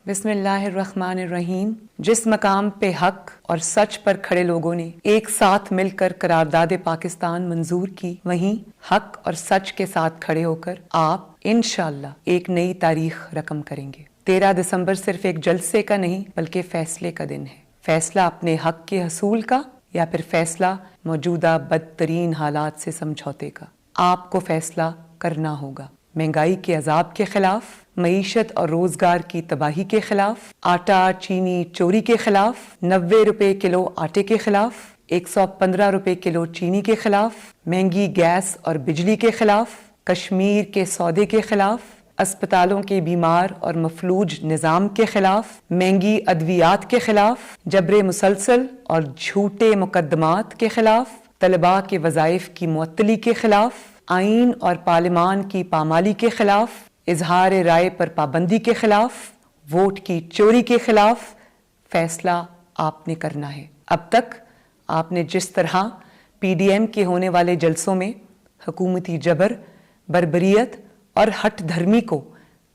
बिस्मिल्लाहिर्रहमानिर्रहीम। जिस मकाम पे हक और सच पर खड़े लोगों ने एक साथ मिलकर करारदाद पाकिस्तान मंजूर की, वहीं हक और सच के साथ खड़े होकर आप इंशाअल्लाह एक नई तारीख रकम करेंगे। 13 दिसंबर सिर्फ एक जलसे का नहीं बल्कि फैसले का दिन है। फैसला अपने हक के हसूल का या फिर फैसला मौजूदा बदतरीन हालात से समझौते का। आपको फैसला करना होगा। महंगाई के अजाब के खिलाफ, मईशत और रोजगार की तबाही के खिलाफ, आटा चीनी चोरी के खिलाफ, 90 रुपए किलो आटे के खिलाफ, 115 रुपए किलो चीनी के खिलाफ, महंगी गैस और बिजली के खिलाफ, कश्मीर के सौदे के खिलाफ, अस्पतालों के बीमार और मफलूज निज़ाम के खिलाफ, महंगी अद्वियात के खिलाफ, जबरे मुसलसल और झूठे मुकदमात के खिलाफ, तलबा के वज़ाइफ की मुअत्तली के खिलाफ, आइन और पार्लिमान की पामाली के खिलाफ, इजहार राय पर पाबंदी के खिलाफ, वोट की चोरी के खिलाफ फैसला आपने करना है। अब तक आपने जिस तरह PDM के होने वाले जलसों में हुकूमती जबर, बर्बरियत और हट धर्मी को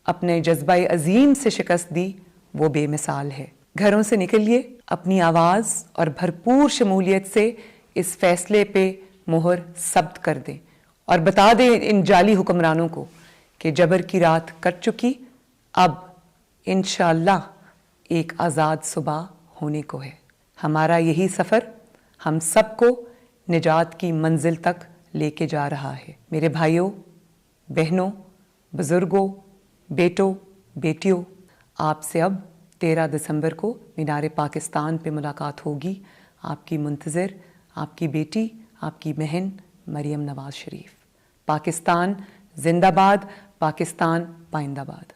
अपने जज्बा अजीम से शिकस्त दी, वो बेमिसाल है। घरों से निकलिए, अपनी आवाज़ और भरपूर शमूलियत से इस फैसले पे मोहर सब्त कर दें और बता दें इन जाली हुक्मरानों को कि जबर की रात कट चुकी, अब इंशाअल्लाह एक आज़ाद सुबह होने को है। हमारा यही सफ़र हम सबको निजात की मंजिल तक लेके जा रहा है। मेरे भाइयों, बहनों, बुज़ुर्गों, बेटों, बेटियों, आपसे अब 13 दिसंबर को मीनार पाकिस्तान पे मुलाकात होगी। आपकी मुंतज़िर, आपकी बेटी, आपकी बहन मरियम नवाज शरीफ। पाकिस्तान जिंदाबाद, पाकिस्तान पाइंदाबाद।